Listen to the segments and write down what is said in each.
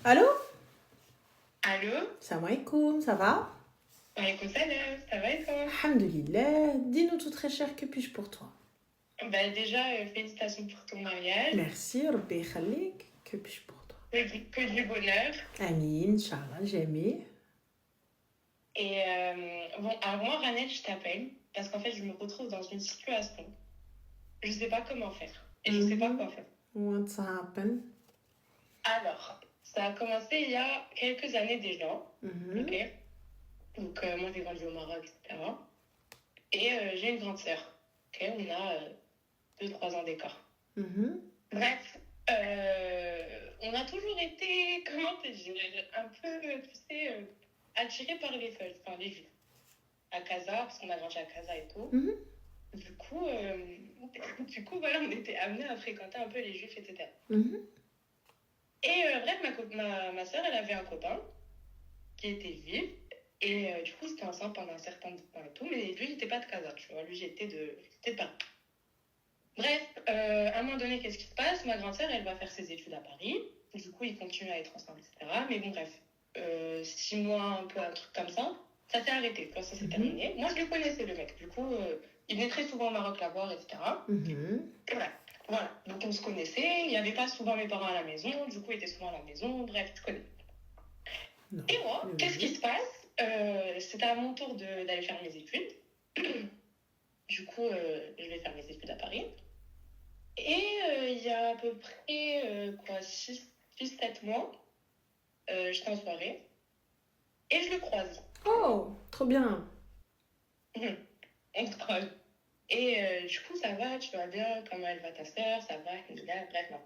Allô? Allô? Salam alaikum, ça va? Alaikum salam, ça va et toi? Alhamdulillah. Dis-nous tout très cher, que puis-je pour toi? Bah déjà, félicitations pour ton mariage. Merci, Rabbi Khalik. Que puis-je pour toi? Que du bonheur. Amin, Inch'Allah, j'ai aimé. Et bon, alors moi, Ranel, je t'appelle parce qu'en fait, je me retrouve dans une situation. Je sais pas comment faire. Et je sais pas quoi faire. What's happened? Alors, ça a commencé il y a quelques années déjà. Ok? Donc, moi, j'ai grandi au Maroc, etc. Et j'ai une grande sœur. Ok? On a 2-3 ans d'écart. Bref, on a toujours été, comment te dire, un peu, tu sais, attirés par les feuilles, enfin les juifs. À Casa, parce qu'on a grandi à Casa et tout. Du coup, voilà, on était amenés à fréquenter un peu les juifs, etc. Et bref, ma soeur, elle avait un copain qui était juif. Et du coup, c'était ensemble pendant un certain temps et tout. Mais lui, il n'était pas de Casa, tu vois. Lui, j'étais de Paris. Bref, à un moment donné, qu'est-ce qui se passe? Ma grande sœur, elle va faire ses études à Paris. Du coup, ils continuent à être ensemble, etc. Mais bon, bref, 6 mois, un peu un truc comme ça, ça s'est arrêté. Quand ça s'est terminé, moi, je le connaissais, le mec. Du coup, il venait très souvent au Maroc la voir, etc. Et voilà. Donc, on se connaissait. Il n'y avait pas souvent mes parents à la maison. Du coup, il était souvent à la maison. Bref, tu connais. Non. Et moi, qu'est-ce qui se passe? C'était à mon tour d'aller faire mes études. Du coup, je vais faire mes études à Paris. Et il y a à peu près 6-7 mois, j'étais en soirée et je le croise. Oh, trop bien. On se croise. Et du coup, ça va, tu vas bien, comment elle va ta sœur, ça va, bref, non.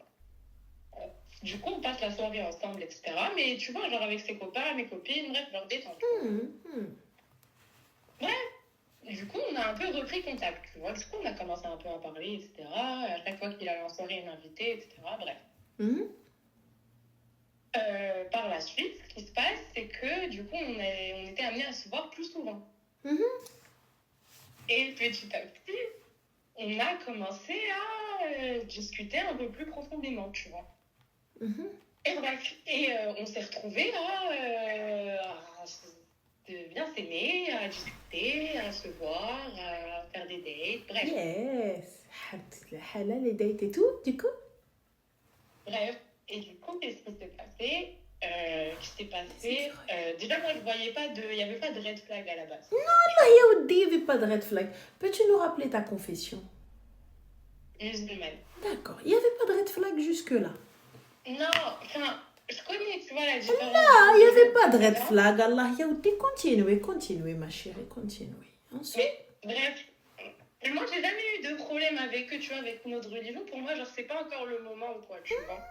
Du coup, on passe la soirée ensemble, etc. Mais tu vois, genre avec ses copains, mes copines, bref, leur détente. Bref, du coup, on a un peu repris contact, tu vois. Du coup, on a commencé un peu à parler, etc. À chaque fois qu'il allait en soirée, il m'invitait, etc. Bref. Par la suite, ce qui se passe, c'est que du coup, on était amenés à se voir plus souvent. Et petit à petit, on a commencé à discuter un peu plus profondément, tu vois. Et bref, on s'est retrouvés à bien s'aimer, à discuter, à se voir, à faire des dates, bref. Yes. Halal les dates et tout, du coup? Bref, et du coup, qu'est-ce qui s'est passé? Déjà, moi, je voyais pas il n'y avait pas de red flag à la base. Non, il n'y avait pas de red flag. Peux-tu nous rappeler ta confession? Musulmane. D'accord, il n'y avait pas de red flag jusque-là. Non, enfin, je connais, tu vois, la différence. Non, il n'y avait pas de red flag. Allah Yaoudi, continuez, ma chérie, continuez. Ensuite. Mais, bref, moi, j'ai jamais eu de problème avec eux, tu vois, avec notre religion. Pour moi, genre, c'est pas encore le moment ou quoi, tu vois.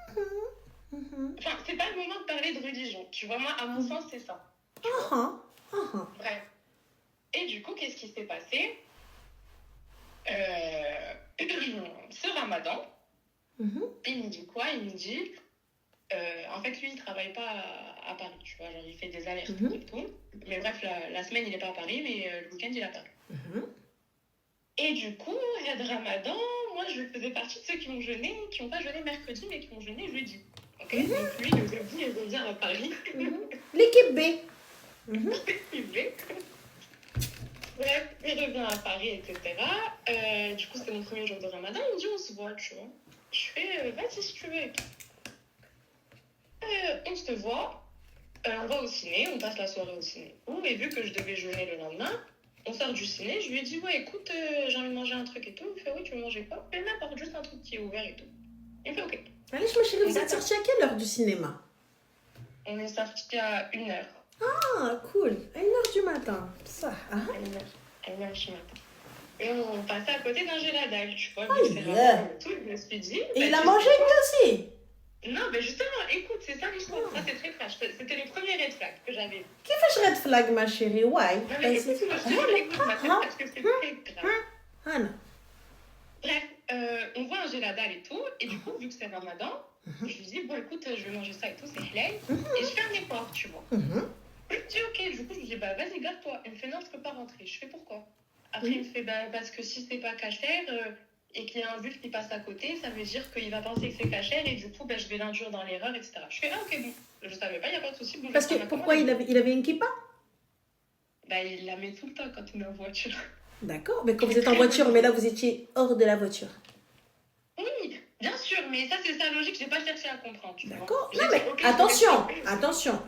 Enfin, c'est pas le moment de parler de religion, tu vois. Moi, à mon sens, c'est ça. Bref. Et du coup, qu'est-ce qui s'est passé? Ce ramadan, il me dit quoi? Il me dit... en fait, lui, il travaille pas à Paris, tu vois. Genre, il fait des allers-retours et tout. Mais bref, la semaine, il est pas à Paris, mais le week-end, il est à Paris. Et du coup, il y a de Ramadan, moi, je faisais partie de ceux qui ont jeûné, qui n'ont pas jeûné mercredi, mais qui ont jeûné jeudi. Ok. Donc, lui, le jeudi, il revient à Paris. L'équipe B. L'équipe B. Bref, il revient à Paris, etc. Du coup, c'était mon premier jour de Ramadan. Il me dit, on se voit, tu vois. Je fais, vas-y si tu veux. Et tout. On se voit, on va au ciné, on passe la soirée au ciné. Et vu que je devais jeûner le lendemain, on sort du ciné, je lui ai dit, ouais, écoute, j'ai envie de manger un truc et tout. Il fait, oui, tu veux manger quoi? Il m'apporte juste un truc qui est ouvert et tout. Il fait, ok. Allez, ma chérie, vous êtes sortis à quelle heure du cinéma? On est sortis à 1h. Ah, cool. À 1h du matin. Ça, À 1h du matin. Et on passait à côté d'un Géladal, tu vois, Oh, vu que c'est tout, je me suis dit... Et il a mangé lui aussi? Non, mais justement, écoute, c'est ça l'histoire. Ça, c'est très trash. C'était les premiers red flags que j'avais. Qui fait red flag, ma chérie? Why? Non, mais écoute, moi, je te jure, écoute, ma tête, parce que c'est très grave. Anna. Bref, on voit un Géladal et tout, et du coup, vu que c'est Ramadan, je lui dis, bon, écoute, je vais manger ça et tout, c'est halal, et je fais un effort, tu vois. Je lui dis, ok, du coup, je lui dis, bah, vas-y, garde-toi. Il me fait, non, je peux pas rentrer. Je fais, pourquoi? Après, il me fait, bah, parce que si c'est pas cachère, et qu'il y a un juif qui passe à côté, ça veut dire qu'il va penser que c'est cachère et du coup, je vais l'induire dans l'erreur, etc. Je fais, ah ok, bon, je savais pas, il n'y a pas de souci. Bon, Parce que pourquoi il avait une kippa? Il la met tout le temps quand on est en voiture. D'accord, mais quand vous êtes en voiture, mais là vous étiez hors de la voiture. Oui, bien sûr, mais ça c'est sa logique, j'ai pas cherché à comprendre. D'accord. Non mais attention,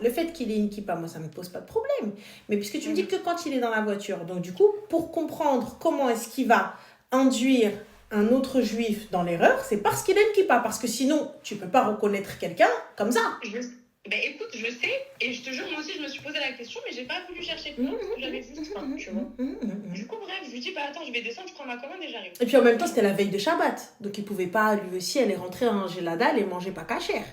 le fait qu'il ait une kippa, moi ça me pose pas de problème. Mais puisque tu me dis que quand il est dans la voiture, donc du coup, pour comprendre comment est-ce qu'il va induire un autre juif dans l'erreur, c'est parce qu'il a une kippa, parce que sinon tu peux pas reconnaître quelqu'un comme ça. Écoute, je sais, et je te jure, moi aussi je me suis posé la question, mais j'ai pas voulu chercher plus loin, parce que j'avais juste faim, tu vois. Du coup, bref, je lui dis, attends, je vais descendre, je prends ma commande et j'arrive. Et puis en même temps, c'était la veille de Shabbat, donc il pouvait pas, lui aussi, aller rentrer en Gelada et manger pas cachère.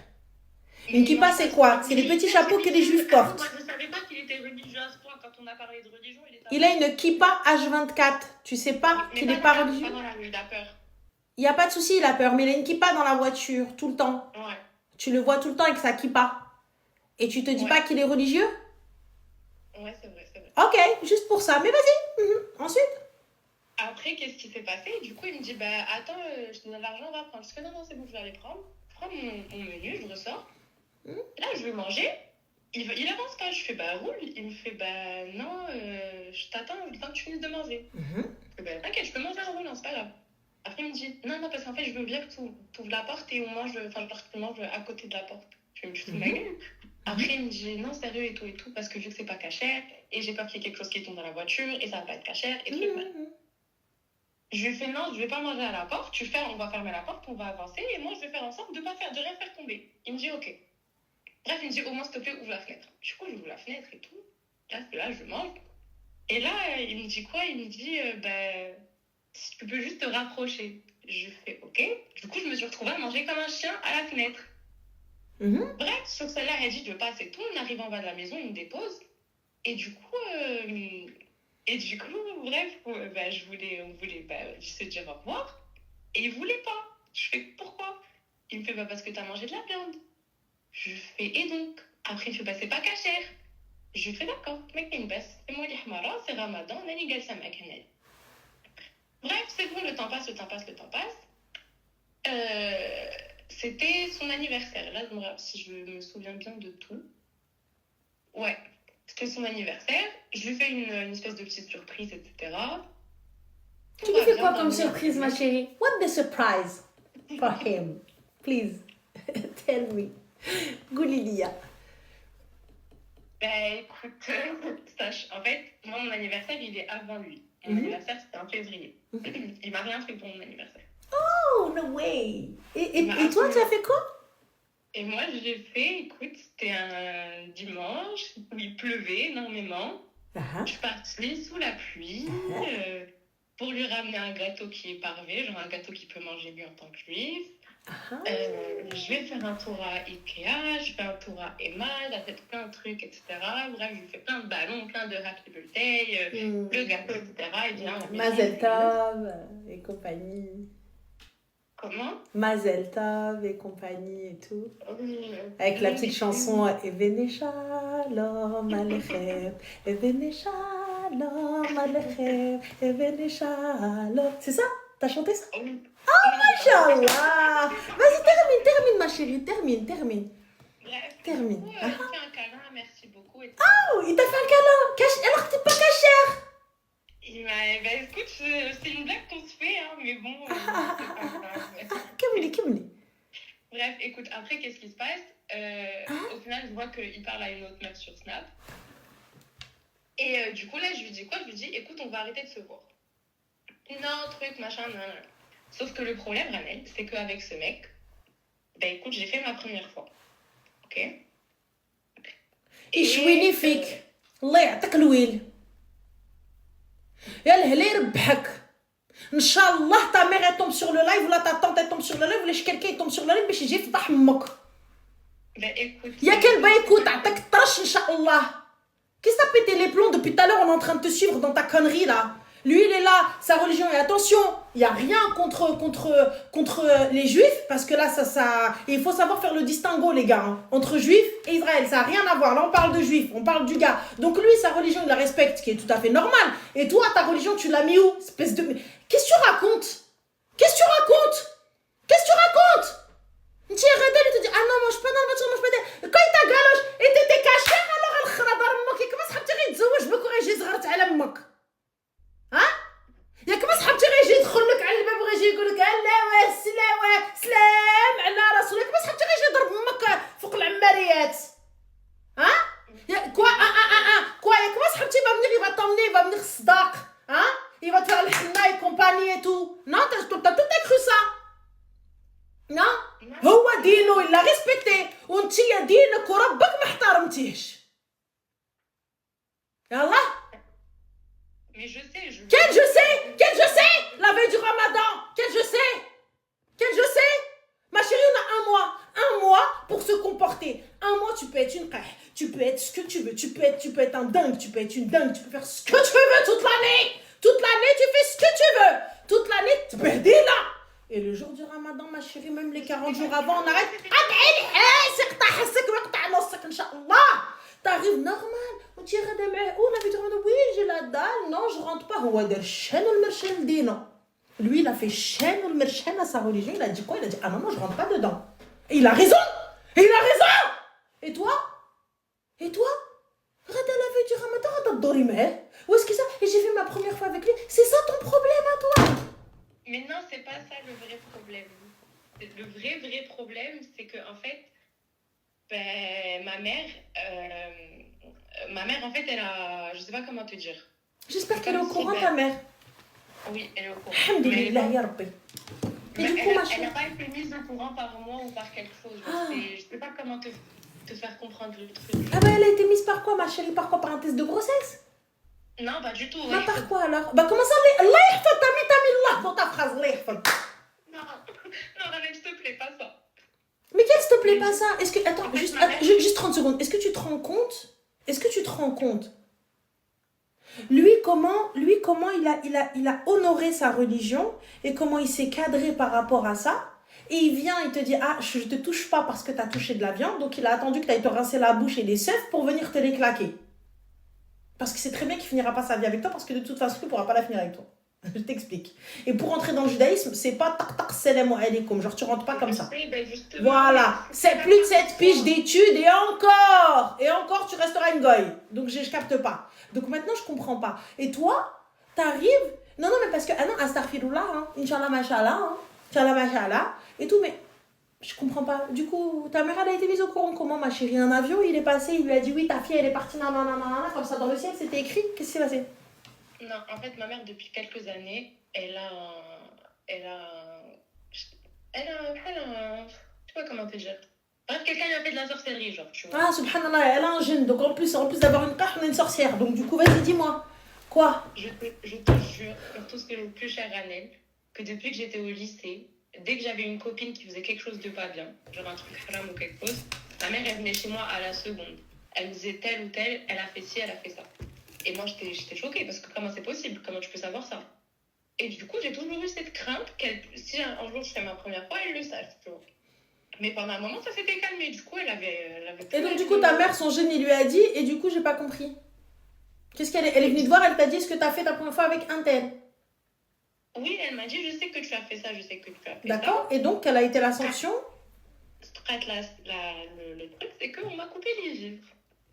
Une kippa, c'est quoi? C'est les petits chapeaux que les juifs portent. Moi, je savais pas qu'il était religieux à ce point, quand on a parlé de religion, il a une kippa H24, tu sais pas qu'il est pas religieux? Il a peur. Il y a pas de souci, il a peur, mais il a une kippa dans la voiture, tout le temps. Ouais. Tu le vois tout le temps avec sa kippa. Et tu te dis pas qu'il est religieux? Ouais, c'est vrai, c'est vrai. Ok, juste pour ça. Mais vas-y. Ensuite? Après, qu'est-ce qui s'est passé? Du coup, il me dit, attends, je te donne l'argent, on va prendre. Je fais, non, c'est bon, je vais aller prendre. Je prends mon menu, je ressors. Là, je vais manger. Il avance pas. Je fais, roule. Il me fait, non, je t'attends le temps que tu finisses de manger. Je fais, t'inquiète, je peux manger en roulant, c'est pas grave. Après, il me dit, non, parce qu'en fait, je veux bien que tu ouvres la porte et on mange, je mange à côté de la porte. Je me fous de ma gueule. Après, il me dit, non, sérieux, et tout, parce que vu que c'est pas cachère, et j'ai peur qu'il y ait quelque chose qui tombe dans la voiture, et ça va pas être cachère, et tout. Je lui fais, non, je vais pas manger à la porte, on va fermer la porte, on va avancer, et moi, je vais faire en sorte de rien faire tomber. Il me dit, ok. Bref, il me dit, au moins, s'il te plaît, ouvre la fenêtre. Du coup, j'ouvre la fenêtre et tout. Là, je mange. Et là, il me dit quoi? Il me dit, si tu peux juste te rapprocher. Je fais, ok. Du coup, je me suis retrouvée à manger comme un chien à la fenêtre. Bref, sur celle-là, elle dit, je passe et tout. On arrive en bas de la maison, on me dépose. Et du coup, bref, on voulait se dire au revoir. Et il voulait pas. Je fais, pourquoi? Il me fait, parce que t'as mangé de la viande. Je fais, et donc? Après, il me fait, c'est pas cachère. Je fais, d'accord, mec, une baisse. C'est moi, c'est Ramadan, on a l'égal, ça m'a canal. Bref, c'est bon, le temps passe. C'était son anniversaire. Là, si je me souviens bien de tout. Ouais, c'était son anniversaire. Je lui fais une espèce de petite surprise, etc. Tu lui fais quoi comme surprise, ma chérie? What the surprise for him? Please, tell me. Goulilia. Écoute, sache, en fait, moi, mon anniversaire, il est avant lui. Mon anniversaire, c'était en février. Il m'a rien fait pour mon anniversaire. Oh, no way! Et toi, tu as fait quoi? Et moi, j'ai fait, écoute, c'était un dimanche où il pleuvait énormément. Je suis partie sous la pluie pour lui ramener un gâteau qui est parvé, genre un gâteau qu'il peut manger lui en tant que juif. Je vais faire un tour à Ikea, je fais un tour à Emma, j'ai fait plein de trucs, etc. Bref, je lui fais plein de ballons, plein de happy birthday, le gâteau, etc. Et bien, Mazel Tov et compagnie. Comment? Mazel Tov et compagnie et tout. Avec la petite chanson Evene Shalom Alechem, Evene Shalom Alechem, Evene Shalom. C'est ça? T'as chanté ça? Oh, Machallah! Vas-y, termine, ma chérie, termine. Bref, termine. Il m'a fait un câlin, merci beaucoup. Oh, il t'a fait un câlin? Alors que t'es pas cachère? Écoute, c'est une blague qu'on se fait, hein, mais bon. Kamili. Bref, écoute, après, qu'est-ce qui se passe? Au final, je vois qu'il parle à une autre meuf sur Snap. Et du coup, là, je lui dis quoi? Je lui dis, écoute, on va arrêter de se voir. Non, truc, machin, non. Sauf que le problème, Ranel, c'est qu'avec ce mec, écoute, j'ai fait ma première fois. Ok? إيش ويني فيك؟ الله يعطيك الويل. يا الهلا يربحك. ان شاء الله ta mère elle tombe sur le live ولا ta tante elle tombe sur le live ولا quelqu'un tombe sur le live باش يجي يفضح امك. Écoute. يا كان écoute, عطاك الطرش ان شاء الله. Qu'est-ce que t'as pété les plombs depuis tout à l'heure? On est en train de te suivre dans ta connerie là. Lui, il est là, sa religion. Et attention, il n'y a rien contre les juifs, parce que là, il faut savoir faire le distinguo, les gars, hein, entre juifs et Israël. Ça n'a rien à voir. Là, on parle de juifs, on parle du gars. Donc lui, sa religion, il la respecte, ce qui est tout à fait normal. Et toi, ta religion, tu l'as mis où? Espèce de... Qu'est-ce que tu racontes? Qu'est-ce que tu racontes? Qu'est-ce que tu racontes? انت يا غدا اللي تدي انا مش با نعمل مش بدا كايتا قالوش انت تي كاشير الوغ الخرا امك ياك ما صحابتي غير يتزوج بك وغيجي زغرت على امك ها ياك ما صحابتي غيجي يدخل لك على الباب وغيجي يقول لك لا سلام على راسو ياك ما صحابتي غيجي يضرب امك فوق العماريات ها يا كوا كوا ياك ما صحابتي va venir il va t'emmener il va venir صداق ها il va te faire le henna et compagnie et tout non t'as tout cru ça non هو دينه إلا ريسبكتي وانتي دينك وربك ما احترمتيهش يلا Mais je sais, quel je sais la veille du ramadan quel je sais ma chérie on a un mois pour se comporter un mois tu peux être une qaih tu peux être ce que tu veux tu peux être un dingue tu peux être une dingue tu peux faire ce que tu veux toute l'année tu fais ce que tu veux toute l'année tu peux aider là. Et le jour du ramadan, ma chérie, même les 40 jours avant, on arrête. T'arrives normal. On dit, on a vu du ramadan. Oui, j'ai la dalle. Non, je rentre pas. Lui, il a fait chêne ou le merchen à sa religion. Il a dit quoi? Il a dit, ah non, je rentre pas dedans. Et il a raison. Et toi? Regarde la veille du ramadan, regarde Dorimeh. Où est-ce que ça? Et j'ai vu ma première fois avec lui. C'est ça ton problème à toi? Mais non, c'est pas ça le vrai problème. Le vrai problème, c'est que en fait, ben, ma mère, en fait, elle a, je sais pas comment te dire. J'espère qu'elle est au courant, ta mère. Oui, elle est au courant. Alhamdulillah, ya Rabbi. Mais elle n'a pas été mise au courant par moi ou par quelque chose. Je sais pas comment te faire comprendre le truc. Ah bah elle a été mise par quoi, ma chérie? Par quoi? Par un test de grossesse? Non, pas du tout. Bah par quoi alors? Bah comment ça? Allah yahfad, t'as mis Allah dans ta phrase, Allah yahfad. Non, Ravel, s'il te plaît, pas ça. Mais qu'est-ce s'il te plaît pas ça? Est-ce que, attends, juste 30 secondes. Est-ce que tu te rends compte? Lui, comment il a honoré sa religion et comment il s'est cadré par rapport à ça. Et il vient, il te dit, ah, je te touche pas parce que t'as touché de la viande. Donc il a attendu que t'ailles te rincer la bouche et les sèvres pour venir te les claquer. Parce que c'est très bien qu'il finira pas sa vie avec toi parce que de toute façon, il pourra pas la finir avec toi. Je t'explique. Et pour entrer dans le judaïsme, c'est pas tak salam alaykoum. Genre, tu rentres pas comme ça. Voilà. C'est plus de 7 piges d'études et encore, tu resteras une goye. Donc, je capte pas. Donc, maintenant, je comprends pas. Et toi, t'arrives. Non, mais parce que, ah non, astaghfirullah, hein. Inch'Allah, mashallah, hein. Inch'Allah, mashallah. Et tout, mais je comprends pas. Du coup, ta mère, elle a été mise au courant comment, ma chérie? Un avion, il est passé, il lui a dit oui, ta fille, elle est partie, non, comme ça dans le ciel, c'était écrit. Qu'est-ce qui s'est passé? Non, en fait, ma mère, depuis quelques années, elle a je sais pas comment te dire. Bref, quelqu'un lui a fait de la sorcellerie, genre, tu vois. Ah, subhanallah, elle a un jeune, donc en plus d'avoir une carte, on a une sorcière. Donc du coup, vas-y, dis-moi. Quoi? Je te jure, pour tout ce que j'ai le plus cher à elle, que depuis que j'étais au lycée, dès que j'avais une copine qui faisait quelque chose de pas bien, genre un truc haram ou quelque chose, ma mère, elle venait chez moi à la seconde. Elle me disait tel ou tel, elle a fait ci, elle a fait ça. Et moi, j'étais choquée parce que comment c'est possible? Comment tu peux savoir ça? Et du coup, j'ai toujours eu cette crainte qu'elle, si un jour je fais ma première fois, elle le sache, tu vois. Mais pendant un moment, ça s'était calmé. Du coup, elle avait et donc, du coup, ta mère, son génie lui a dit, et du coup, j'ai pas compris. Qu'est-ce qu'elle est? Elle est venue te voir, elle t'a dit ce que t'as fait ta première fois avec un tel. Oui, elle m'a dit, je sais que tu as fait ça, je sais que tu as fait D'accord. Ça. Et donc, quelle a été la sanction? Le truc, c'est qu'on m'a coupé les vivres.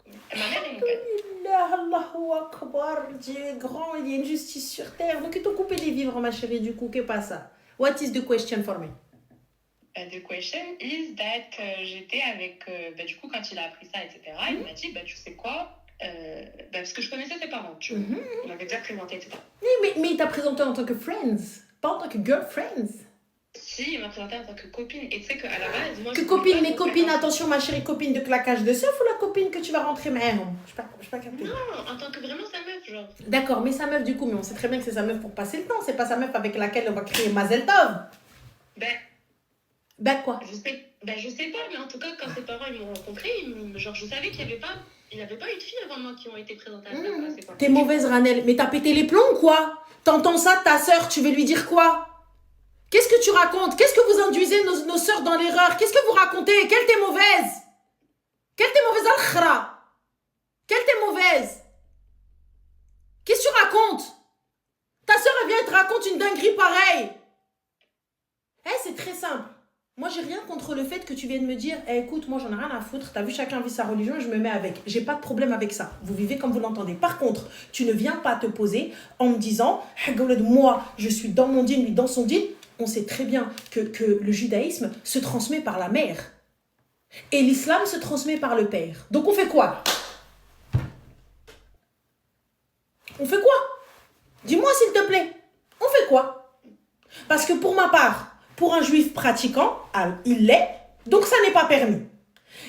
Ma mère est mon père. Allahu Akbar, Dieu est grand, il y a une justice sur terre. Donc, ils t'ont coupé les vivres, ma chérie, du coup, qu'est-ce pas ça? What is the question for me? The question is that j'étais avec... du coup, quand il a appris ça, etc., il m'a dit, tu sais quoi, parce que je connaissais ses parents, tu vois. Il m'avait déjà présenté, etc. Mais il t'a présenté en tant que friends, pas en tant que girlfriends. Si, il m'a présenté en tant que copine. Et tu sais qu'à la base, moi... Que copine, mais copine, attention ma chérie, copine de claquage de seuf ou la copine que tu vas rentrer mère? Je sais pas capter. Non, en tant que vraiment sa meuf, genre. D'accord, mais sa meuf du coup, mais on sait très bien que c'est sa meuf pour passer le temps. C'est pas sa meuf avec laquelle on va créer Mazel Tov. Ben quoi? Je sais pas, mais en tout cas, quand ses parents ils m'ont rencontré, genre je savais qu'il n'y avait pas eu de filles avant moi qui ont été présentées à ça. T'es mauvaise, Ranel, mais t'as pété les plombs ou quoi? T'entends ça de ta sœur, tu veux lui dire quoi? Qu'est-ce que tu racontes? Qu'est-ce que vous induisez nos sœurs dans l'erreur? Qu'est-ce que vous racontez? Quelle t'es mauvaise? Al-Khra? Quelle t'es mauvaise? Qu'est-ce que tu racontes? Ta sœur, elle vient et te raconte une dinguerie pareille. C'est très simple. Moi, j'ai rien contre le fait que tu viennes me dire écoute, moi, j'en ai rien à foutre. T'as vu, chacun vit sa religion et je me mets avec. J'ai pas de problème avec ça. Vous vivez comme vous l'entendez. Par contre, tu ne viens pas te poser en me disant moi, je suis dans mon dîn, lui dans son dîn. On sait très bien que le judaïsme se transmet par la mère. Et l'islam se transmet par le père. Donc, on fait quoi? On fait quoi? Dis-moi, s'il te plaît. On fait quoi? Parce que pour ma part, pour un juif pratiquant, il l'est, donc ça n'est pas permis.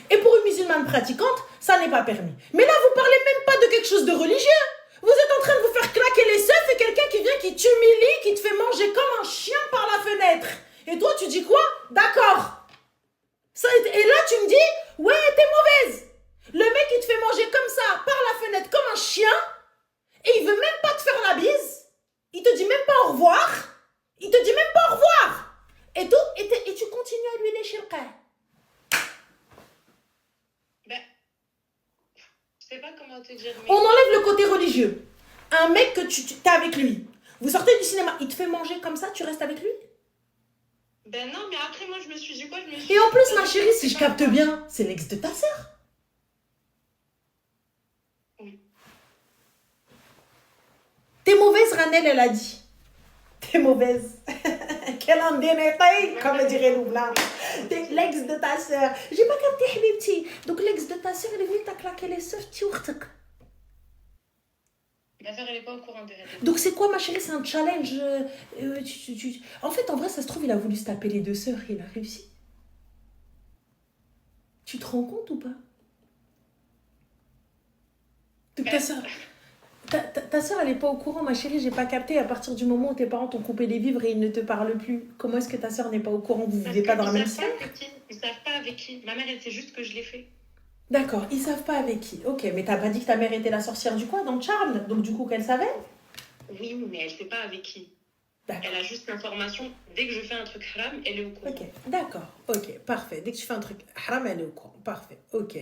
Et pour une musulmane pratiquante, ça n'est pas permis. Mais là, vous parlez même pas de quelque chose de religieux. Vous êtes en train de vous faire claquer les seufs et quelqu'un qui vient, qui t'humilie, qui te fait manger comme un chien par la fenêtre. Et toi, tu dis quoi? D'accord. Et là, tu me dis, ouais, t'es mauvaise. Le mec, il te fait manger comme ça, par la fenêtre, comme un chien, et il veut même pas te faire la bise. Il te dit même pas au revoir. Il te dit même pas au revoir. Et tu continues à lui lécher le cœur. Ben, je sais pas comment te dire. Mais... On enlève le côté religieux. Un mec que tu es avec lui. Vous sortez du cinéma, il te fait manger comme ça, tu restes avec lui? Ben non, mais après, moi, je me suis dit quoi? Et en plus, ma chérie, si je capte bien, c'est l'ex de ta sœur. Oui. T'es mauvaise, Ranel, elle a dit. T'es mauvaise. Quelle indénété, comme dirait Loubla. T'es l'ex de ta sœur. J'ai pas capté, Habibti. Donc l'ex de ta sœur, elle est venue, t'as claqué les seufs, tu ourtek. Ma sœur, elle est pas au courant de elle. Donc c'est quoi, ma chérie? C'est un challenge. En fait, en vrai, ça se trouve, il a voulu se taper les deux sœurs et il a réussi. Tu te rends compte ou pas? Donc ta sœur... Ta sœur, elle n'est pas au courant, ma chérie, j'ai pas capté. À partir du moment où tes parents t'ont coupé les vivres et ils ne te parlent plus, comment est-ce que ta sœur n'est pas au courant? Vous ne vivez pas dans la même sphère? Ils savent pas avec qui. Ma mère, elle sait juste que je l'ai fait. D'accord, ils savent pas avec qui. Ok, mais t'as pas dit que ta mère était la sorcière du coin dans le charme, donc du coup qu'elle savait? Oui, mais elle sait pas avec qui. D'accord. Elle a juste l'information. Dès que je fais un truc haram, elle est au courant. Ok, d'accord, ok, parfait. Dès que tu fais un truc haram, elle est au courant. Parfait, ok.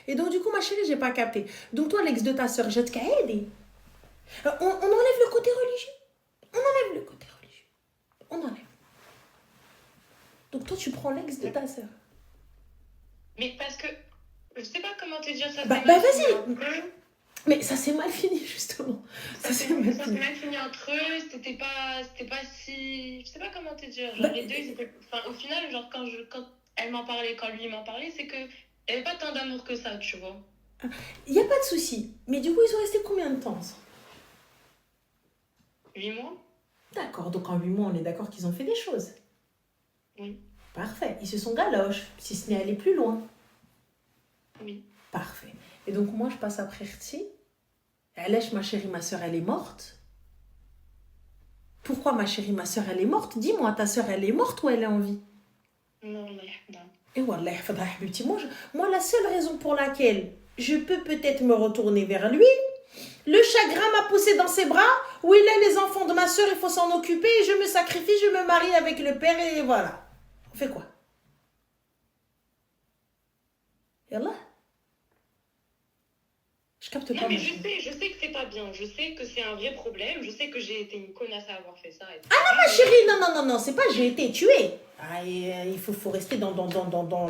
Et donc du coup, ma chérie, j'ai pas capté. Donc toi, l'ex de ta sœur, je te aider. On enlève le côté religieux. On enlève le côté religieux. On enlève. Donc toi, tu prends l'ex de ta sœur. Mais parce que, je sais pas comment te dire ça. Vas-y. Mais ça s'est mal fini, justement. Ça s'est mal fini entre eux. C'était pas si... Je sais pas comment te dire. Genre, les deux, ils étaient... Enfin, au final, genre, quand elle m'en parlait, quand lui m'en parlait, c'est que il n'y avait pas tant d'amour que ça, tu vois. Il n'y a pas de souci. Mais du coup, ils sont restés combien de temps ensemble? 8 mois. D'accord, donc en 8 mois, on est d'accord qu'ils ont fait des choses. Oui. Parfait, ils se sont galoches, si ce n'est aller plus loin. Oui. Parfait. Et donc moi, je passe après Rti. Alèche, ma chérie, ma soeur, elle est morte. Pourquoi ma chérie, ma soeur, elle est morte? Dis-moi, ta soeur, elle est morte ou elle est en vie? Non, et Wallah, moi, la seule raison pour laquelle je peux peut-être me retourner vers lui, le chagrin m'a poussé dans ses bras, où il a les enfants de ma soeur, il faut s'en occuper, et je me sacrifie, je me marie avec le père, et voilà. On fait quoi? Yallah. Je capte pas. Non, mais je sais que c'est pas bien, je sais que c'est un vrai problème, je sais que j'ai été une connasse à avoir fait ça. Ah non, ma chérie, non, c'est pas j'ai été tuée. Il faut rester dans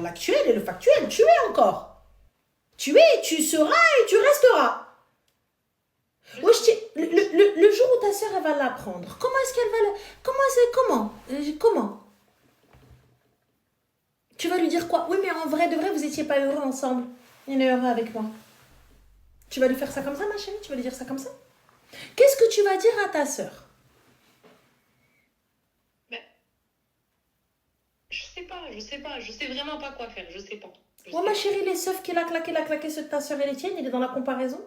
l'actuel et le factuel. Tu es encore. Tu es, tu seras et tu resteras. Le jour où ta soeur elle va l'apprendre, comment est-ce qu'elle va comment tu vas lui dire quoi? Oui, mais en vrai de vrai, vous étiez pas heureux ensemble. Il est heureux avec moi. Tu vas lui faire ça comme ça, ma chérie? Tu vas lui dire ça comme ça? Qu'est-ce que tu vas dire à ta soeur? Je sais vraiment pas quoi faire, je sais pas. Ma chérie, les seufs qu'il a claqué sur ta soeur et les tiennes, il est dans la comparaison?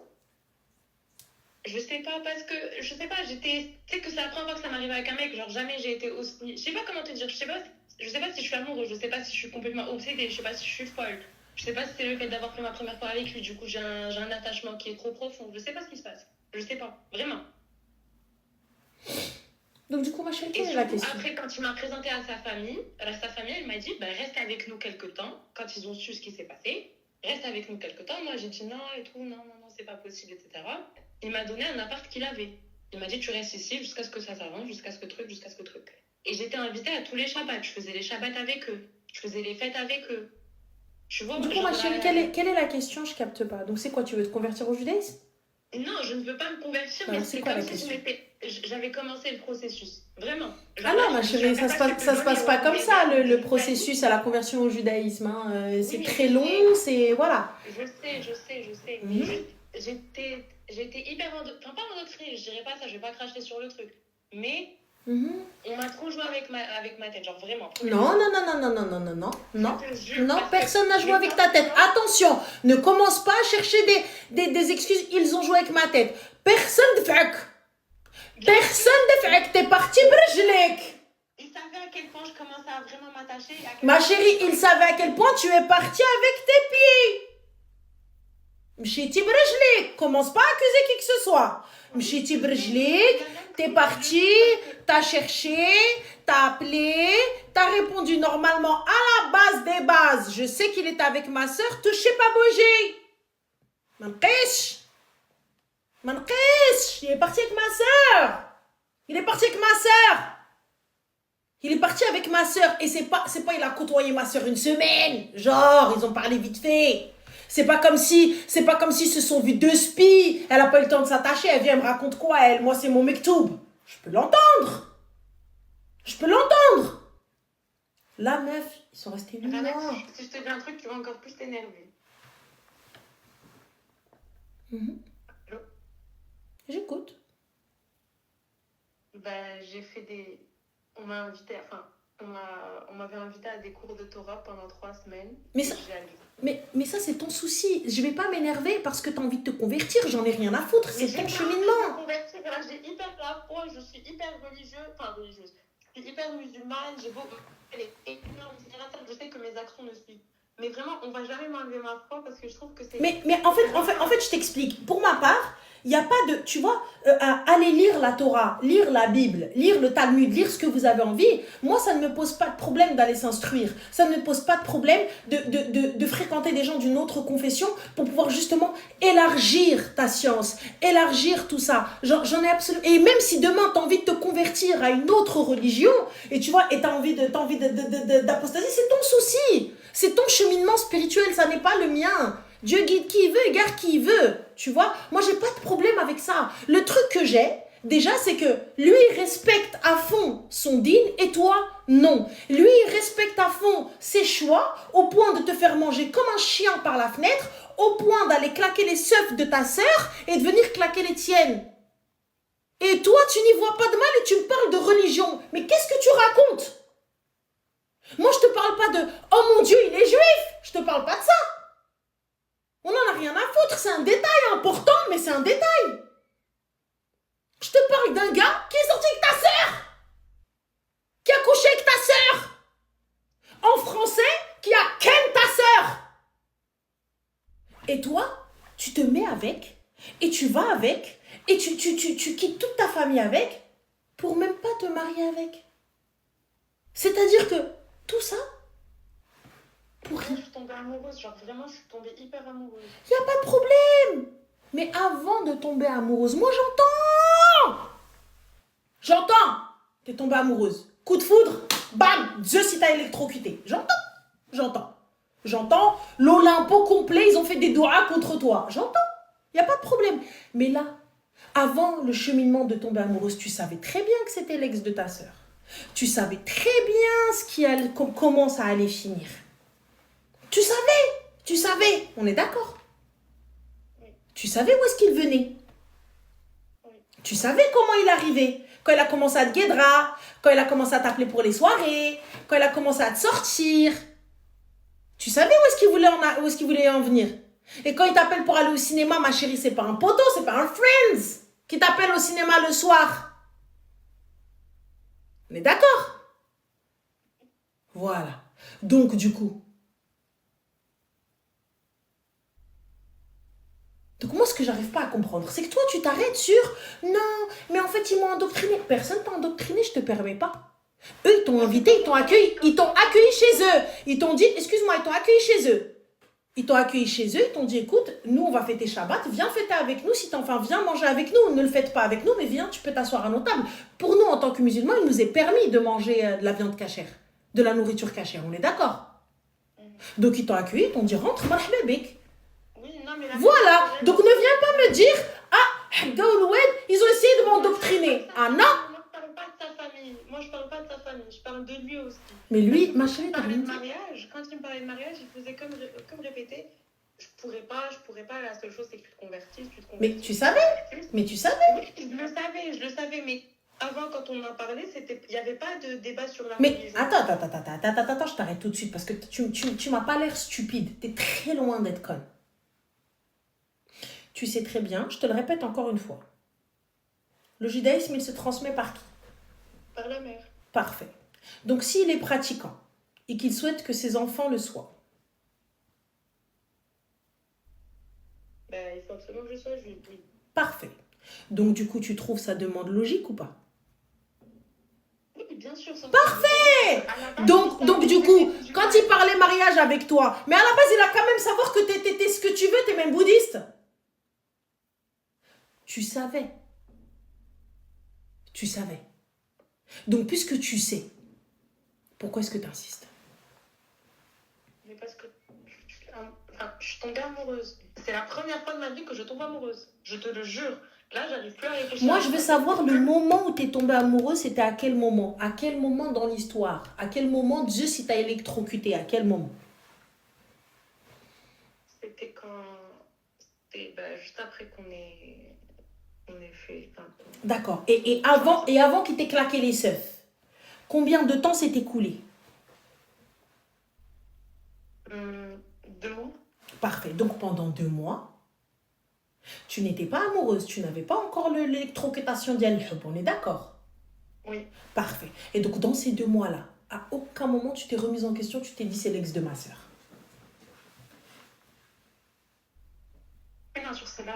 Je sais pas, parce que, je sais pas, tu sais que c'est la première fois que ça m'arrive avec un mec, genre jamais j'ai été aussi... Je sais pas comment te dire, je sais pas si je suis amoureuse, je sais pas si je suis complètement obsédée, je sais pas si je suis folle, je sais pas si c'est le fait d'avoir fait ma première fois avec lui, du coup j'ai un attachement qui est trop profond, je sais pas ce qui se passe, je sais pas, vraiment. Donc du coup, ma chérie, quelle est la question? Après, quand il m'a présenté à sa famille, elle m'a dit, reste avec nous quelques temps, quand ils ont su ce qui s'est passé, reste avec nous quelques temps. Moi, j'ai dit non et tout, non, c'est pas possible, etc. Il m'a donné un appart qu'il avait. Il m'a dit, tu restes ici jusqu'à ce que ça s'arrange, jusqu'à ce que truc. Et j'étais invitée à tous les Shabbats. Je faisais les Shabbats avec eux. Je faisais les fêtes avec eux. Tu vois, Du coup, ma chérie, quelle est la question? Je capte pas. Donc, c'est quoi? Tu veux te convertir au judaïsme? Non, je ne veux pas me convertir, Alors, mais c'est c'est quoi comme la si question? j'avais commencé le processus. Vraiment. Ah non, ma chérie, ça se passe pas comme ça, le processus à la conversion au judaïsme. Hein. C'est très long, c'est... Voilà. Je sais. Mhm. Mais j'étais hyper... Enfin, pas endoctrinée, je dirais pas ça, je vais pas cracher sur le truc. Mais on m'a trop joué avec ma tête, genre vraiment. Non, personne n'a joué avec ta tête. Attention, ne commence pas à chercher des excuses. Ils ont joué avec ma tête. Personne de fake. T'es parti brjlek. Il savait à quel point je commençais à vraiment m'attacher. Ma chérie, il savait à quel point tu es parti avec tes pieds. Mchiti brjlek. Commence pas à accuser qui que ce soit. Mchiti brjlek. T'es parti, t'as cherché, t'as appelé, t'as répondu normalement à la base des bases. Je sais qu'il est avec ma soeur, touchez pas bouger. Manqish, il est parti avec ma soeur. Il est parti avec ma soeur et c'est pas il a côtoyé ma soeur une semaine. Genre, ils ont parlé vite fait. C'est pas comme si se sont vus deux spies. Elle a pas eu le temps de s'attacher. Elle vient me raconte quoi, elle? Moi, c'est mon mektoub. Je peux l'entendre. La meuf, ils sont restés 8 mois. Si je te dis un truc, tu vas encore plus t'énerver. J'écoute. J'ai fait des... On m'avait invité à des cours de Torah pendant 3 semaines. Mais ça, c'est ton souci. Je vais pas m'énerver parce que tu as envie de te convertir. J'en ai rien à foutre. C'est ton cheminement. J'ai hyper la foi. Je suis hyper religieuse. Je suis hyper musulmane. J'ai beaucoup... Je sais que mes actions me suivent. Mais vraiment, on va jamais m'enlever ma foi parce que je trouve que c'est... Mais en fait, je t'explique. Pour ma part, il n'y a pas de... Tu vois, aller lire la Torah, lire la Bible, lire le Talmud, lire ce que vous avez envie. Moi, ça ne me pose pas de problème d'aller s'instruire. Ça ne me pose pas de problème de fréquenter des gens d'une autre confession pour pouvoir justement élargir ta science, élargir tout ça. J'en ai absolument... Et même si demain, tu as envie de te convertir à une autre religion, et tu vois, et tu as envie d'apostasier, c'est ton souci. C'est ton cheminement spirituel, ça n'est pas le mien. Dieu guide qui il veut et garde qui il veut. Tu vois, moi, j'ai pas de problème avec ça. Le truc que j'ai, déjà, c'est que lui, il respecte à fond son dîn et toi, non. Lui, il respecte à fond ses choix au point de te faire manger comme un chien par la fenêtre, au point d'aller claquer les seufs de ta sœur et de venir claquer les tiennes. Et toi, tu n'y vois pas de mal et tu me parles de religion. Mais qu'est-ce que tu racontes ? Moi, je te parle pas de « Oh mon Dieu, il est juif !» Je te parle pas de ça. On n'en a rien à foutre. C'est un détail important, mais c'est un détail. Je te parle d'un gars qui est sorti avec ta sœur. Qui a couché avec ta sœur. En français, qui a ken ta sœur. Et toi, tu te mets avec, et tu vas avec, et tu quittes toute ta famille avec, pour même pas te marier avec. C'est-à-dire que tout ça, pour rien. Je suis tombée amoureuse, genre vraiment, je suis tombée hyper amoureuse. Il n'y a pas de problème. Mais avant de tomber amoureuse, moi j'entends. T'es tombée amoureuse. Coup de foudre, bam, Zeus il t'a électrocuté. J'entends. L'Olympo complet, ils ont fait des doigts contre toi. J'entends. Il n'y a pas de problème. Mais là, avant le cheminement de tomber amoureuse, tu savais très bien que c'était l'ex de ta sœur. Tu savais très bien comment ça allait finir. Tu savais, on est d'accord. Oui. Tu savais où est-ce qu'il venait. Oui. Tu savais comment il arrivait. Quand il a commencé à te guédra, quand il a commencé à t'appeler pour les soirées, quand il a commencé à te sortir. Tu savais où est-ce qu'il voulait en venir. Et quand il t'appelle pour aller au cinéma, ma chérie, c'est pas un poteau, c'est pas un friends qui t'appelle au cinéma le soir. On est d'accord? Voilà. Donc, du coup. Donc, moi, ce que j'arrive pas à comprendre, c'est que toi, tu t'arrêtes sur « Non, mais en fait, ils m'ont endoctriné. » Personne t'a endoctriné, je te permets pas. Eux, ils t'ont invité, ils t'ont accueilli chez eux. Ils t'ont dit « Excuse-moi, ils t'ont accueilli chez eux. » Ils t'ont accueilli chez eux, ils t'ont dit, écoute, nous, on va fêter Shabbat, viens fêter avec nous, viens manger avec nous, ne le faites pas avec nous, mais viens, tu peux t'asseoir à nos tables. Pour nous, en tant que musulmans, il nous est permis de manger de la viande cachère, de la nourriture cachère, on est d'accord? Donc, ils t'ont accueilli, ils t'ont dit, rentre, marhaba bik. Oui, non, mais Voilà, donc ne viens pas me dire, ah, ils ont essayé de m'endoctriner. Ah non? Moi, je parle pas de sa famille. Moi, je parle pas de sa famille, je parle de lui aussi. Mais lui, ma chérie, Quand il me parlait de mariage, il faisait comme répéter. Je pourrais pas, la seule chose c'est que tu te convertisses, Mais tu savais? Oui, je le savais, mais avant, quand on en parlait, il n'y avait pas de débat sur la religion. Mais attends, je t'arrête tout de suite parce que tu m'as pas l'air stupide. T'es très loin d'être conne. Tu sais très bien, je te le répète encore une fois. Le judaïsme, il se transmet par qui? Par la mère. Parfait. Donc, s'il est pratiquant et qu'il souhaite que ses enfants le soient, il faut absolument que je sois juive, oui. Parfait. Donc, du coup, tu trouves sa demande logique ou pas? Oui, bien sûr. Parfait! Donc, du coup, quand il parlait mariage avec toi, mais à la base, il a quand même savoir que t'es ce que tu veux, t'es même bouddhiste. Tu savais. Donc, puisque tu sais, pourquoi est-ce que tu insistes? Mais parce que je suis tombée amoureuse. C'est la première fois de ma vie que je tombe amoureuse. Je te le jure. Là, j'arrive plus à réfléchir. Moi, je veux savoir le moment où tu es tombée amoureuse, c'était à quel moment? À quel moment dans l'histoire? À quel moment Dieu s'il t'a électrocuté? À quel moment? C'était juste après qu'on ait fait... D'accord. Et avant qu'il t'ait claqué les seufs, combien de temps s'est écoulé? 2 mois. Parfait. Donc, pendant 2 mois, tu n'étais pas amoureuse. Tu n'avais pas encore l'électrocutation d'Yal-Hub. On est d'accord? Oui. Parfait. Et donc, dans ces 2 mois-là, à aucun moment tu t'es remise en question, tu t'es dit c'est l'ex de ma sœur. Non, sur celle-là...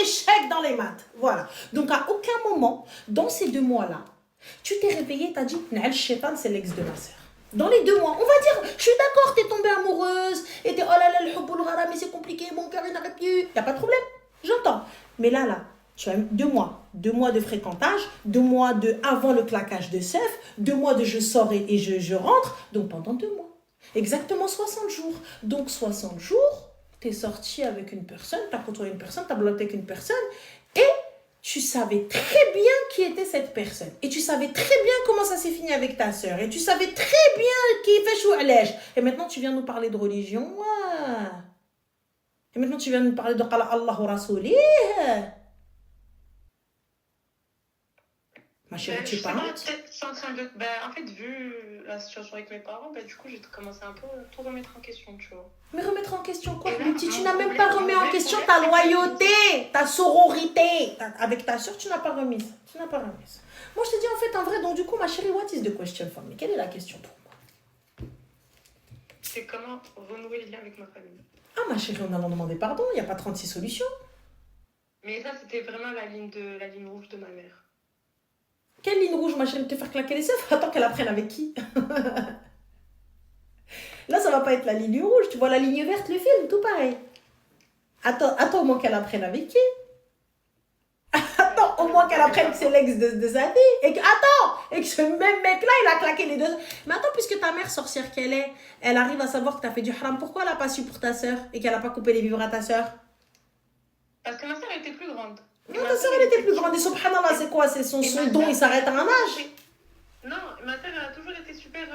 Échec dans les maths. Voilà. Donc, à aucun moment, dans ces 2 mois-là, tu t'es réveillée et t'as dit Na'al Shaitan, c'est l'ex de ma sœur. Dans les 2 mois, on va dire, je suis d'accord, t'es tombée amoureuse, et t'es oh là là, le hubbul ghara, mais c'est compliqué, mon cœur il n'arrive plus. Y a pas de problème, j'entends. Mais là, tu as 2 mois. 2 mois de fréquentage, 2 mois de avant le claquage de seuf, 2 mois de je sors et je rentre. Donc pendant 2 mois. Exactement 60 jours. Donc 60 jours, t'es sorti avec une personne, t'as côtoyé une personne, t'as bloqué avec une personne, et tu savais très bien qui était cette personne. Et tu savais très bien comment ça s'est fini avec ta sœur. Et tu savais très bien qui fait chou alège. Et maintenant, tu viens nous parler de religion. Ouais. Et maintenant, tu viens nous parler de Qala Allahu Rasoulih. Ma chérie, tu parles. En fait, vu la situation avec mes parents, du coup, j'ai commencé un peu à tout remettre en question, tu vois. Mais remettre en question quoi? Tu n'as même pas remis en question ta loyauté, ta sororité. Avec ta soeur, tu n'as pas remis. Moi, je te dis en fait, en vrai, donc du coup, ma chérie, what is the question for me? Quelle est la question pour moi? C'est comment renouer les liens avec ma famille. Ah, ma chérie, on allons demander pardon, il n'y a pas 36 solutions. Mais ça, c'était vraiment la ligne rouge de ma mère. Quelle ligne rouge, ma chérie, te faire claquer les seufs? Attends qu'elle apprenne avec qui? Là, ça va pas être la ligne rouge. Tu vois la ligne verte, le film, tout pareil. Attends au moins qu'elle apprenne avec qui? Attends au moins qu'elle apprenne que c'est l'ex de sa vie. Et que ce même mec-là, il a claqué les 2. Mais attends, puisque ta mère, sorcière qu'elle est, elle arrive à savoir que tu as fait du haram, pourquoi elle n'a pas su pour ta sœur et qu'elle n'a pas coupé les vivres à ta sœur? Parce que ma sœur était plus grande. Non, ta sœur, elle était plus grande. Et subhanallah, c'est quoi? C'est son don, il s'arrête à un âge. Non, ma sœur, elle a toujours été super...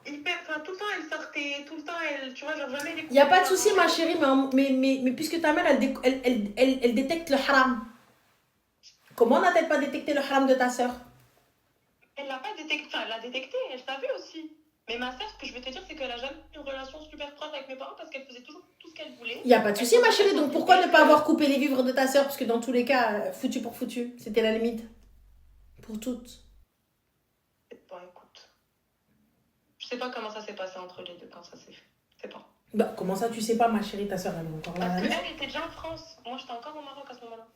tout le temps, elle sortait. Tout le temps, tu vois, genre jamais... Il n'y a pas de souci, ma chérie, mais puisque ta mère, elle détecte le haram. Comment n'a-t-elle pas détecté le haram de ta sœur? Elle l'a pas détecté. Enfin, elle l'a détecté, elle savait aussi. Mais ma sœur, ce que je veux te dire, c'est qu'elle a jamais eu une relation super proche avec mes parents parce qu'elle faisait toujours tout ce qu'elle voulait. Il n'y a pas de souci, ma chérie. Donc pourquoi ne pas avoir coupé les vivres de ta sœur? Parce que dans tous les cas, foutu pour foutu. C'était la limite. Pour toutes. Bon, écoute. Je sais pas comment ça s'est passé entre les deux quand ça s'est fait. Je sais pas. Bah, comment ça, tu sais pas, ma chérie, ta sœur, elle est encore là. Parce qu'elle était déjà en France. Moi, j'étais encore au Maroc à ce moment-là.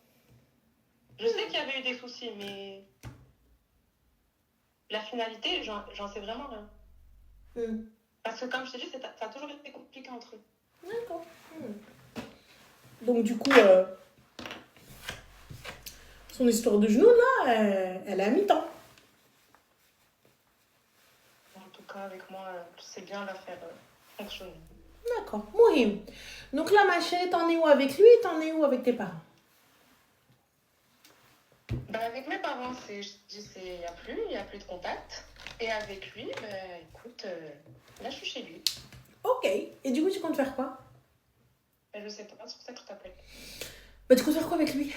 Je sais qu'il y avait eu des soucis, mais... La finalité, j'en sais vraiment rien. Parce que comme je t'ai dit, ça a toujours été compliqué entre eux. D'accord. Donc du coup, son histoire de genoux, là, elle est à mi-temps. En tout cas, avec moi, c'est bien la faire fonctionner. D'accord. Mohim. Donc là, ma chérie, t'en es où avec lui? T'en es où avec tes parents? Ben, avec mes parents, il n'y a plus de contact. Et avec lui, ben, écoute, là, je suis chez lui. Ok. Et du coup, tu comptes faire quoi? Ben, je sais pas, c'est pour ça que je t'appelle. Bah, tu comptes faire quoi avec lui?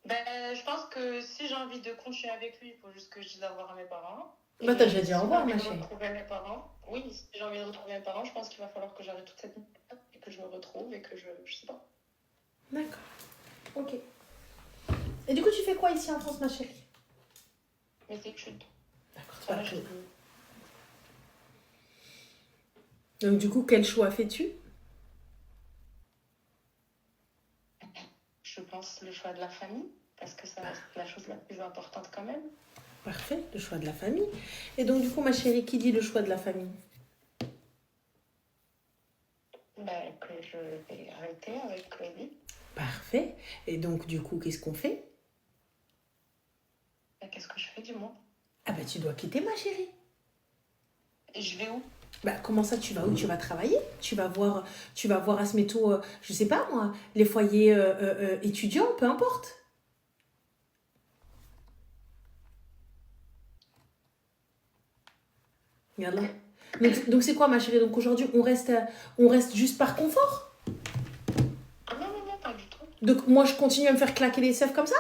Ben, je pense que si j'ai envie de continuer avec lui, il faut juste que je dise au revoir à mes parents. Bah, t'as déjà dit au Si j'ai revoir, envie ma de chérie. retrouver mes parents, oui, si j'ai envie de retrouver mes parents, je pense qu'il va falloir que j'arrête toute cette étape et que je me retrouve et que je sais pas. D'accord. Ok. Et du coup, tu fais quoi ici en France, ma chérie? Mes études. D'accord, c'est Ça pas va, très je bien. Donc du coup, quel choix fais-tu? Je pense le choix de la famille, parce que ça reste la chose la plus importante quand même. Parfait, le choix de la famille. Et donc du coup, ma chérie, qui dit le choix de la famille? Ben, que je vais arrêter avec lui. Parfait. Et donc du coup, qu'est-ce qu'on fait? Ben, qu'est-ce que je fais, dis-moi? Ah bah tu dois quitter, ma chérie. Et je vais où? Bah comment ça, tu vas où? Tu vas travailler? Tu vas voir à ce métaux, je sais pas moi, les foyers étudiants, peu importe. Yallah. Donc c'est quoi, ma chérie? Donc aujourd'hui, on reste juste par confort? Ah non, non, non, pas du tout. Donc moi, je continue à me faire claquer les seufs comme ça?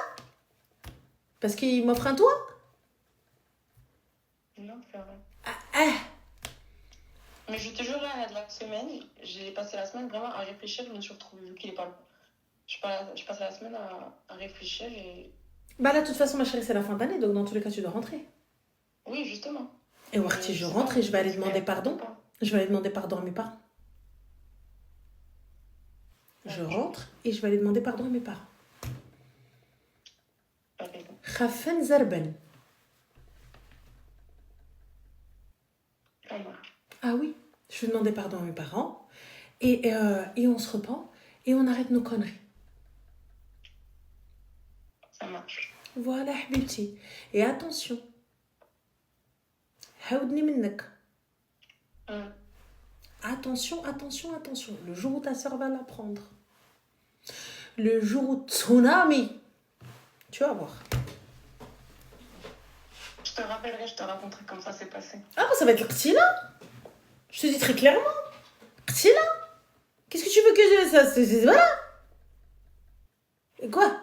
Parce qu'il m'offre un toit? Non, c'est vrai. Ah, Mais je te jure, là, de la semaine, j'ai passé la semaine vraiment à réfléchir. Je me suis retrouvée, vu qu'il est pas là. Je passé la semaine à réfléchir et... bah là, de toute façon, ma chérie, c'est la fin d'année, donc dans tous les cas, tu dois rentrer. Oui, justement. Et Warti, je rentre et je vais aller demander pardon. Je vais aller demander pardon à mes parents. Je rentre et je vais aller demander pardon à mes parents. Khafen Zerben. Ah oui, je vais demander pardon à mes parents et on se repent et on arrête nos conneries. Ça marche. Voilà, Habibti. Et attention. Haoudni minnek. Attention, attention, attention. Le jour où ta soeur va l'apprendre. Le jour où tsunami. Tu vas voir. Je te rappellerai, je te raconterai comment ça s'est passé. Ah, bah, ça va être Ktila. Je te dis très clairement. Ktila. Qu'est-ce que tu veux que je... Ça, voilà. Et quoi?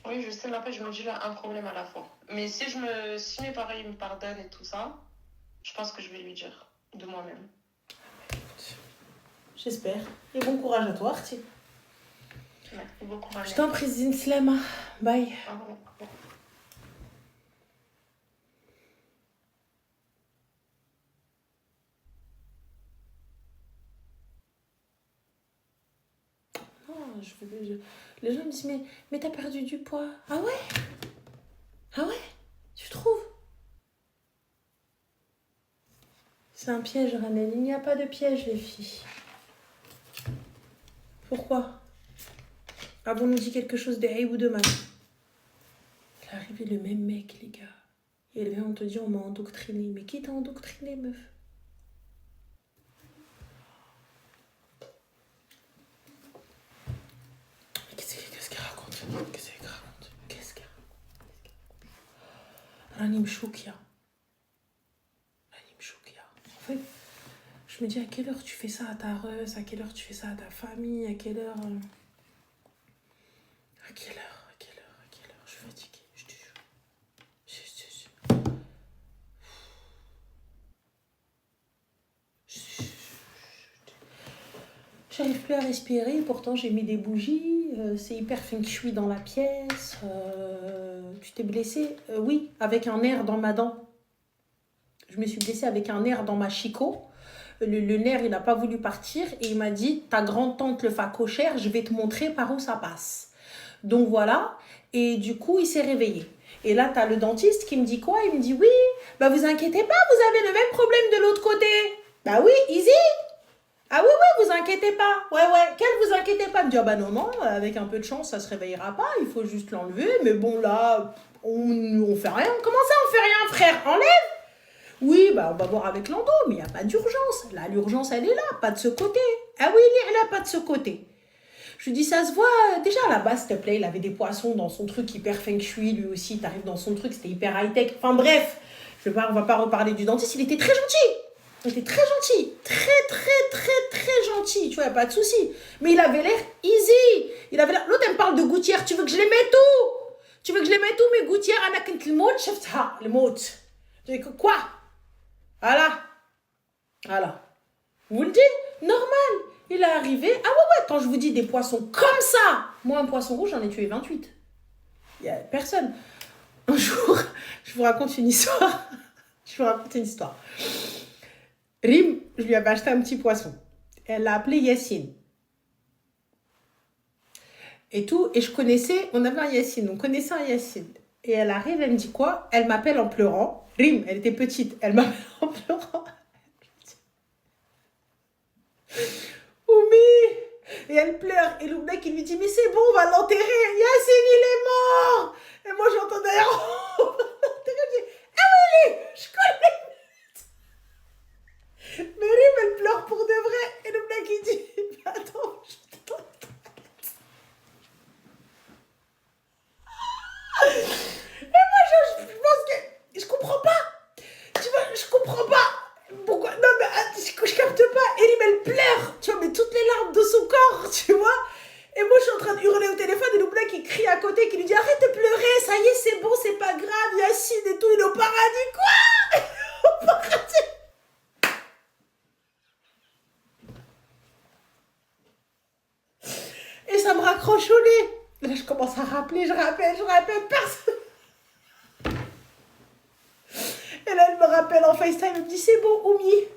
Oui, je sais, mais après, je me dis là, un problème à la fois. Mais si mes parents ils me pardonnent et tout ça, je pense que je vais lui dire de moi-même. J'espère. Et bon courage à toi, Arti. Merci beaucoup. Je t'en prie, Zine Slama. Bye. Au revoir. Les gens me disent, mais t'as perdu du poids. Ah ouais? Ah ouais? Tu trouves? C'est un piège, Ranel. Il n'y a pas de piège, les filles. Pourquoi? Ah bon, on nous dit quelque chose de haï ou de mal. Il est arrivé le même mec, les gars. Et là, on te dit, on m'a endoctriné. Mais qui t'a endoctriné, meuf? Qu'est-ce qu'elle raconte? Qu'est-ce qu'elle raconte? Qu'est-ce qu'elle raconte? Rani Mchoukia. Rani Mchoukia. En fait, je me dis, à quelle heure tu fais ça à ta reuse? À quelle heure tu fais ça à ta famille? À quelle heure? À quelle heure? À quelle heure? À quelle heure? Je suis fatiguée, je te jure. J'arrive plus à respirer, pourtant j'ai mis des bougies, c'est hyper feng shui dans la pièce. Tu t'es blessée? Oui, avec un nerf dans ma dent. Je me suis blessée avec un nerf dans ma chicot. Le nerf, il n'a pas voulu partir et il m'a dit, ta grande-tante le facochère, je vais te montrer par où ça passe. Donc voilà, et du coup, il s'est réveillé. Et là, t'as le dentiste qui me dit quoi? Il me dit, oui, bah vous inquiétez pas, vous avez le même problème de l'autre côté. Bah oui, easy. Ah oui, oui, vous inquiétez pas. Ouais, quelle vous inquiétez pas? Il me dit, ah bah non, avec un peu de chance, ça se réveillera pas, il faut juste l'enlever. Mais bon, là, on fait rien. Comment ça, on fait rien, frère? Enlève. Oui, bah on va voir avec l'endo, mais il n'y a pas d'urgence. Là, l'urgence, elle est là, pas de ce côté. Ah oui, elle est là, pas de ce côté. Je lui dis, ça se voit, déjà à la base, s'il te plaît, il avait des poissons dans son truc hyper feng shui, lui aussi, t'arrives dans son truc, c'était hyper high-tech. Enfin bref, on va pas reparler du dentiste, il était très gentil. Il était très gentil, très gentil, tu vois, y a pas de souci. Mais il avait l'air easy. L'autre, elle me parle de gouttières, tu veux que je les mette où? Tu veux que je les mette où, mes gouttières? Anna kent le mot, shaftha, le mot. Tu veux que quoi? Voilà. Vous le dites? Normal. Il est arrivé. Ah ouais, quand je vous dis des poissons comme ça, moi, un poisson rouge, j'en ai tué 28. Il n'y a personne. Un jour, je vous raconte une histoire. Rim, je lui avais acheté un petit poisson. Elle l'a appelé Yassine. Et tout. Et on avait un Yassine, on connaissait un Yassine. Et elle arrive, elle me dit quoi? Elle m'appelle en pleurant. Rim, elle était petite. Elle m'appelle en pleurant. Oumi! Et elle pleure. Et le mec, il lui dit, mais c'est bon, on va l'enterrer. Yassine, il est mort! Et moi, j'entends derrière. Je dis, ah oui, je connais. Mais Rim, elle pleure pour de vrai. Et le mec, il dit, mais attends, je t'entends. Et moi, je pense que je comprends pas. Tu vois, je comprends pas. Pourquoi? Non, mais je capte pas. Elim, elle pleure. Tu vois, mais toutes les larmes de son corps, tu vois. Et moi, je suis en train de hurler au téléphone et le mec qui crie à côté, qui lui dit, arrête de pleurer, ça y est, c'est bon, c'est pas grave, Yassine et tout, il est au paradis. Quoi? Au paradis. Et ça me raccroche au nez. Et là, je commence à rappeler, je rappelle, personne. Et là, elle me rappelle en FaceTime, elle me dit, c'est bon, Oumi,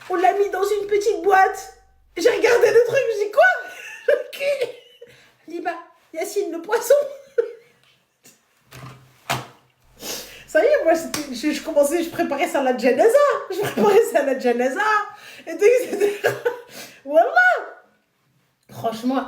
on l'a mis dans une petite boîte. J'ai regardé le truc, je dis, quoi? Le cul. Elle dit, bah, Yassine, le poisson. Ça y est, moi, je préparais ça à la janaza. Et donc, voilà. Franchement,